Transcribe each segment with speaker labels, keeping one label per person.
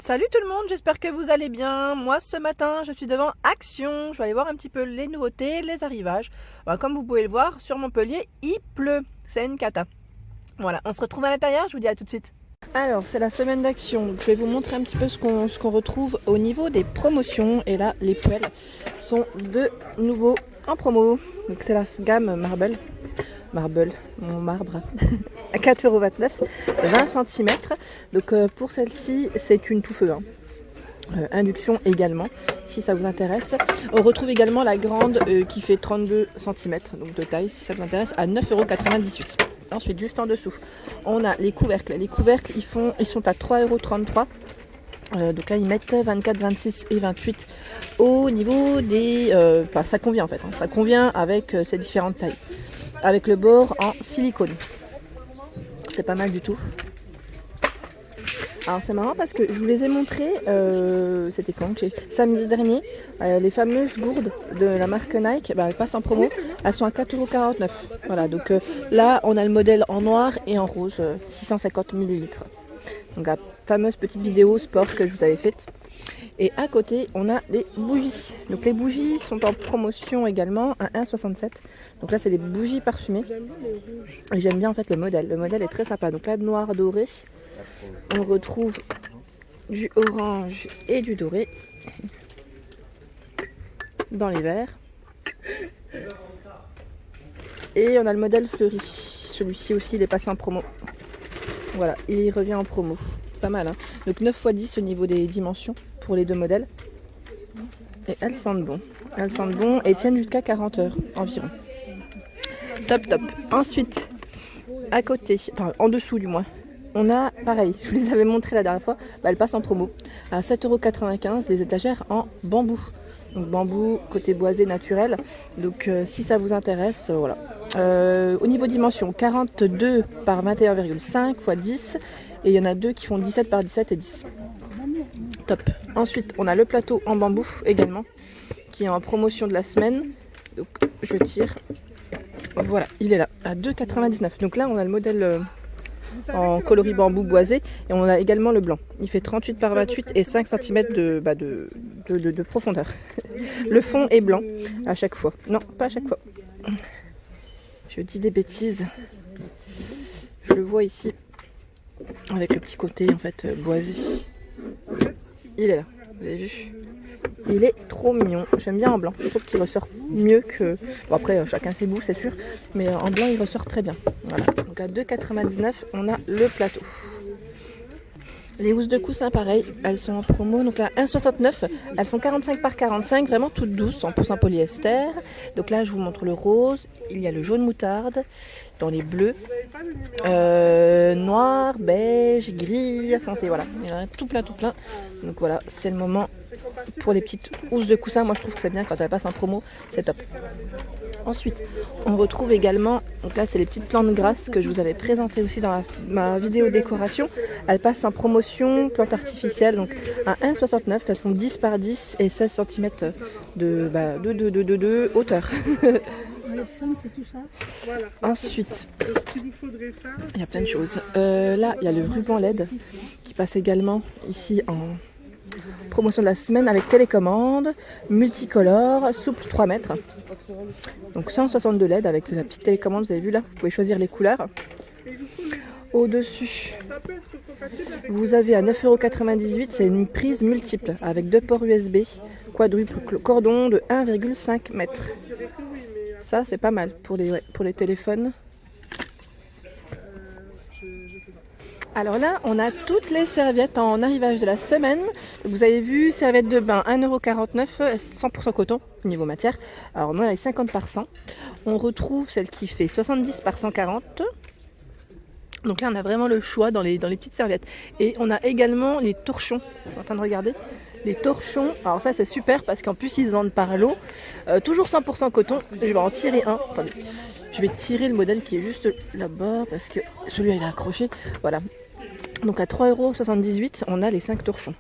Speaker 1: Salut tout le monde, j'espère que vous allez bien. Moi ce matin je suis devant Action, je vais aller voir un petit peu les nouveautés, les arrivages. Voilà, comme vous pouvez le voir sur Montpellier, il pleut, c'est une cata. Voilà, on se retrouve à l'intérieur, je vous dis à tout de suite. Alors c'est la semaine d'Action, je vais vous montrer un petit peu ce qu'on retrouve au niveau des promotions. Et là les poêles sont de nouveau en promo. Donc c'est la gamme Marble, mon marbre, à 4,29 €, 20 cm. Donc pour celle-ci, c'est une tout-feu. Induction également, si ça vous intéresse. On retrouve également la grande qui fait 32 cm, donc de taille, si ça vous intéresse, à 9,98 €. Ensuite, juste en dessous, on a les couvercles. Les couvercles, ils sont à 3,33 €. Donc là ils mettent 24, 26 et 28 au niveau des... ça convient en fait, ça convient avec ces différentes tailles. Avec le bord en silicone. C'est pas mal du tout. Alors c'est marrant parce que je vous les ai montrés, c'était quand? Samedi dernier, les fameuses gourdes de la marque Nike, elles passent en promo, elles sont à 4,49 €. Voilà, donc là on a le modèle en noir et en rose, 650 ml. Donc la fameuse petite vidéo sport que je vous avais faite. Et à côté, on a des bougies. Donc les bougies sont en promotion également à 1,67 €. Donc là, c'est des bougies parfumées. Et j'aime bien en fait le modèle. Le modèle est très sympa. Donc là, noir doré. On retrouve du orange et du doré dans les verres. Et on a le modèle fleuri. Celui-ci aussi, il est passé en promo. Voilà, il revient en promo. Pas mal, hein. Donc 9 x 10 au niveau des dimensions pour les deux modèles. Et elles sentent bon. Elles sentent bon et tiennent jusqu'à 40 heures environ. Top top. Ensuite, à côté, enfin en dessous du moins, on a pareil, je vous les avais montré la dernière fois, elles passent en promo à 7,95 € les étagères en bambou. Donc bambou côté boisé naturel. Donc si ça vous intéresse, voilà. Au niveau dimension, 42 par 21,5 x 10. Et il y en a deux qui font 17 par 17 et 10. Top. Ensuite, on a le plateau en bambou également, qui est en promotion de la semaine. Donc, je tire. Voilà, il est là, à 2,99 €. Donc là, on a le modèle en coloris bambou boisé. Et on a également le blanc. Il fait 38 par 28 et 5 cm de profondeur. Le fond est blanc à chaque fois. Non, pas à chaque fois. Je dis des bêtises. Je le vois ici. Avec le petit côté en fait boisé. Il est là, vous avez vu? Il est trop mignon. J'aime bien en blanc. Je trouve qu'il ressort mieux que... Bon après chacun ses goûts c'est sûr. Mais en blanc il ressort très bien. Voilà. Donc à 2,99 €, on a le plateau. Les housses de coussin pareil, elles sont en promo. Donc là 1,69 €, elles font 45 par 45, vraiment toutes douces, 100% polyester. Donc là je vous montre le rose, il y a le jaune moutarde, dans les bleus, noir, beige, gris, foncé, voilà. Il y en a tout plein. Donc voilà, c'est le moment pour les petites housses de coussin. Moi je trouve que c'est bien quand elles passent en promo, c'est top. Ensuite, on retrouve également, donc là c'est les petites plantes grasses que je vous avais présentées aussi dans ma vidéo décoration. Elles passent en promotion, plantes artificielles, donc à 1,69 €, elles font 10 par 10 et 16 cm de hauteur. Ensuite, il y a plein de choses. Là, il y a le ruban LED qui passe également ici en promotion de la semaine avec télécommande, multicolore, souple 3 mètres. Donc 162 LED avec la petite télécommande, vous avez vu là, vous pouvez choisir les couleurs. Au-dessus, vous avez à 9,98 €, c'est une prise multiple avec 2 ports USB, quadruple cordon de 1,5 m. Ça c'est pas mal pour les téléphones. Alors là, on a toutes les serviettes en arrivage de la semaine. Vous avez vu, serviette de bain 1,49 €, 100% coton au niveau matière. Alors on a les 50 par 100. On retrouve celle qui fait 70 par 140. Donc là, on a vraiment le choix dans les petites serviettes. Et on a également les torchons. Je suis en train de regarder. Les torchons, alors ça c'est super parce qu'en plus ils vendent par lot. Toujours 100% coton. Je vais en tirer un. Attendez. Je vais tirer le modèle qui est juste là-bas parce que celui-là il est accroché. Voilà. Donc à 3,78 €, on a les 5 torchons.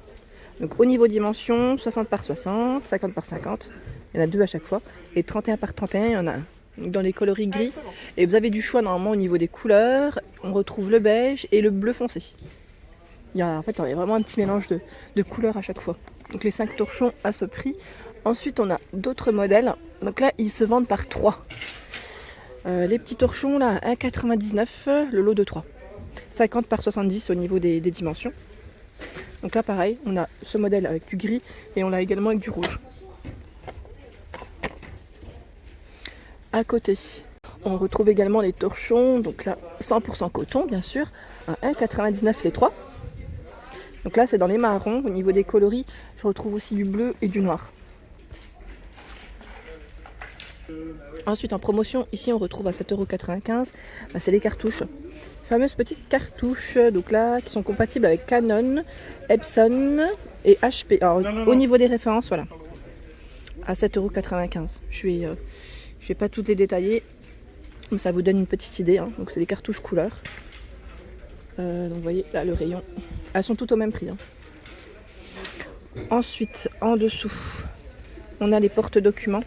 Speaker 1: Donc au niveau dimension, 60 par 60, 50 par 50. Il y en a deux à chaque fois. Et 31 par 31, il y en a un. Dans les coloris gris. Et vous avez du choix normalement au niveau des couleurs. On retrouve le beige et le bleu foncé. En fait, il y a vraiment un petit mélange de couleurs à chaque fois. Donc les 5 torchons à ce prix. Ensuite, on a d'autres modèles. Donc là, ils se vendent par 3. Les petits torchons, là, 1,99, le lot de 3. 50 par 70 au niveau des dimensions. Donc là, pareil, on a ce modèle avec du gris et on l'a également avec du rouge. À côté, on retrouve également les torchons. Donc là, 100% coton, bien sûr, à 1,99 les 3. Donc là, c'est dans les marrons. Au niveau des coloris, je retrouve aussi du bleu et du noir. Ensuite, en promotion, ici, on retrouve à 7,95 €. C'est les cartouches. Fameuses petites cartouches, donc là, qui sont compatibles avec Canon, Epson et HP. Alors, au niveau des références, voilà. À 7,95 €. Je vais pas toutes les détailler, mais ça vous donne une petite idée. Hein. Donc, c'est des cartouches couleurs. Donc, vous voyez, là, le rayon. Elles sont toutes au même prix. Hein. Ensuite, en dessous, on a les porte-documents.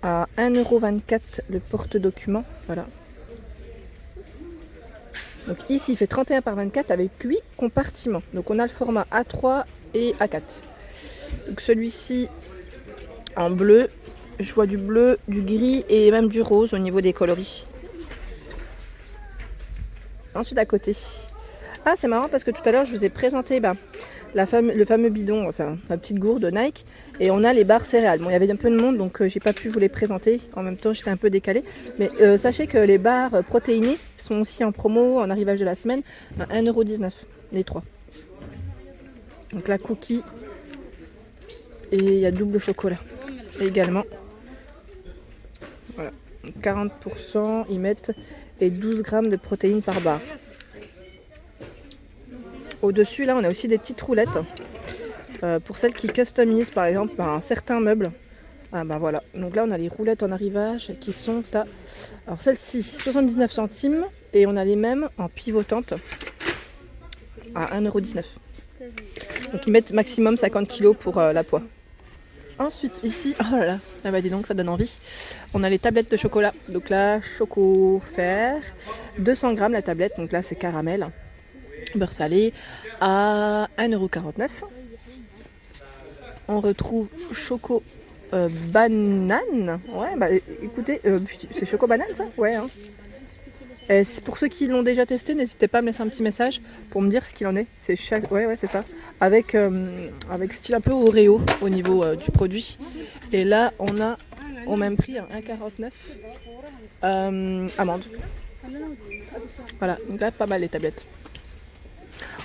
Speaker 1: À 1,24 € le porte-document. Voilà. Donc ici, il fait 31 par 24 avec 8 compartiments. Donc on a le format A3 et A4. Donc celui-ci en bleu. Je vois du bleu, du gris et même du rose au niveau des coloris. Ensuite à côté. Ah, c'est marrant parce que tout à l'heure, je vous ai présenté le fameux bidon, enfin la petite gourde Nike, et on a les barres céréales. Bon, il y avait un peu de monde, donc j'ai pas pu vous les présenter. En même temps, j'étais un peu décalée. Mais sachez que les barres protéinées sont aussi en promo en arrivage de la semaine à 1,19 € les 3. Donc la cookie et il y a double chocolat également. Voilà, 40%, ils mettent et 12 grammes de protéines par barre. Au-dessus, là, on a aussi des petites roulettes pour celles qui customisent, par exemple, un certain meuble. Ah ben voilà. Donc là, on a les roulettes en arrivage qui sont à... Alors celle-ci, 79 centimes. Et on a les mêmes en pivotante à 1,19 €. Donc ils mettent maximum 50 kg pour la poids. Ensuite, ici, oh là là, ah bah dis donc, ça donne envie. On a les tablettes de chocolat. Donc là, Choco Fer, 200 grammes la tablette. Donc là, c'est caramel. Beurre salé à 1,49 €. On retrouve Choco Banane. Ouais, bah écoutez, c'est Choco Banane ça? Ouais. Hein. Et pour ceux qui l'ont déjà testé, n'hésitez pas à me laisser un petit message pour me dire ce qu'il en est. C'est ouais, c'est ça. Avec style un peu Oreo au niveau du produit. Et là, on a au même prix 1,49 € amande. Voilà, donc là, pas mal les tablettes.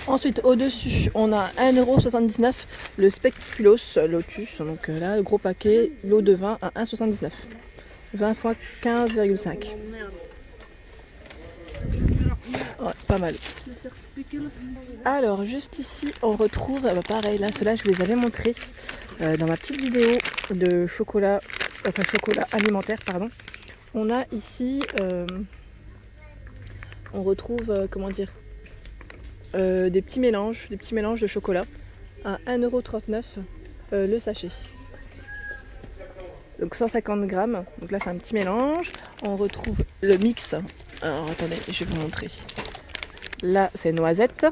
Speaker 1: Ensuite, au-dessus, on a 1,79 € le Spectaculos Lotus. Donc là, le gros paquet, l'eau de vin à 1,79 €. 20 x 15,5. Ouais, pas mal. Alors, juste ici, on retrouve, pareil, là, ceux-là, je vous les avais montrés dans ma petite vidéo de chocolat, chocolat alimentaire, pardon. On a ici, on retrouve, comment dire, des petits mélanges de chocolat à 1,39 € le sachet. Donc 150 grammes, donc là c'est un petit mélange. On retrouve le mix. Alors attendez, je vais vous montrer. Là c'est noisette.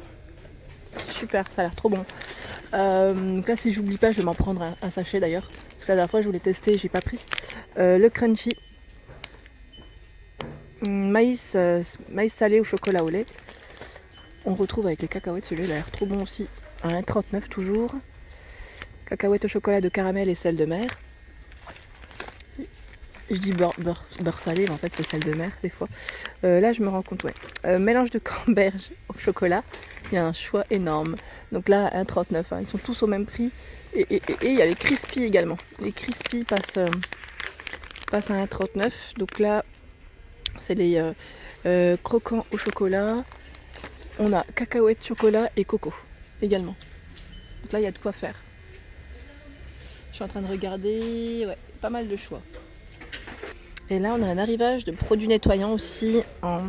Speaker 1: Super, ça a l'air trop bon. Donc là si j'oublie pas, je vais m'en prendre un sachet d'ailleurs. Parce que la dernière fois je voulais tester, j'ai pas pris. Le crunchy. Maïs salé au chocolat au lait. On retrouve avec les cacahuètes, celui-là il a l'air trop bon aussi. À 1,39 € toujours. Cacahuètes au chocolat de caramel et sel de mer. Je dis beurre salé, mais en fait c'est sel de mer des fois. Là je me rends compte, ouais. Mélange de camembert au chocolat. Il y a un choix énorme. Donc là 1,39 €, hein. Ils sont tous au même prix. Et il y a les crispy également. Les crispy passent à 1,39 €. Donc là c'est les croquants au chocolat. On a cacahuètes, chocolat et coco également. Donc là il y a de quoi faire. Je suis en train de regarder, ouais, pas mal de choix. Et là on a un arrivage de produits nettoyants aussi en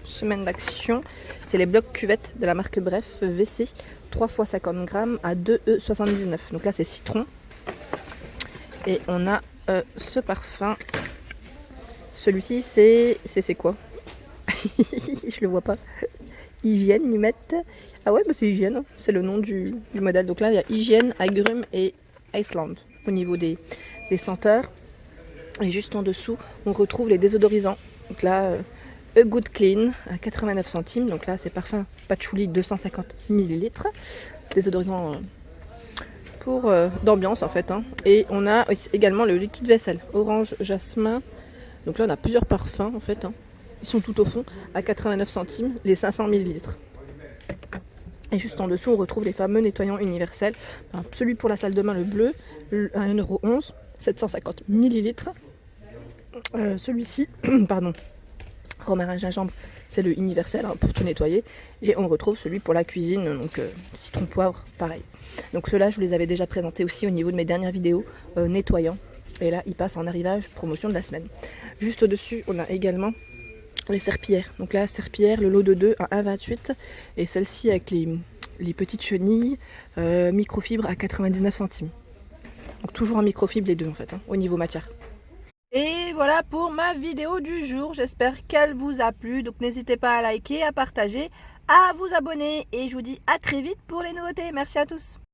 Speaker 1: semaine d'action. C'est les blocs cuvettes de la marque Bref WC, 3 x 50 grammes à 2,79 €. Donc là c'est citron. Et on a ce parfum. Celui-ci c'est quoi? Je le vois pas. Hygiène, ils mettent. Ah ouais, bah c'est Hygiène, hein. C'est le nom du modèle. Donc là, il y a Hygiène, Agrum et Iceland au niveau des senteurs. Et juste en dessous, on retrouve les désodorisants. Donc là, A Good Clean à 89 centimes. Donc là, c'est parfum patchouli 250 ml. Désodorisant pour d'ambiance en fait. Hein. Et on a également le liquide vaisselle, orange, jasmin. Donc là, on a plusieurs parfums en fait. Hein. Ils sont tout au fond à 89 centimes, les 500 ml. Et juste en dessous, on retrouve les fameux nettoyants universels. Alors, celui pour la salle de bain, le bleu, à 1,11 €, 750 ml. Celui-ci, pardon, romarin gingembre, c'est le universel hein, pour tout nettoyer. Et on retrouve celui pour la cuisine, donc citron poivre, pareil. Donc ceux-là, je vous les avais déjà présentés aussi au niveau de mes dernières vidéos nettoyants. Et là, ils passent en arrivage promotion de la semaine. Juste au-dessus, on a également les serpillères. Donc là, serpillère, le lot de 2 à 1,28 € et celle-ci avec les petites chenilles microfibres à 99 centimes. Donc toujours en microfibre les deux en fait, hein, au niveau matière. Et voilà pour ma vidéo du jour. J'espère qu'elle vous a plu. Donc n'hésitez pas à liker, à partager, à vous abonner. Et je vous dis à très vite pour les nouveautés. Merci à tous.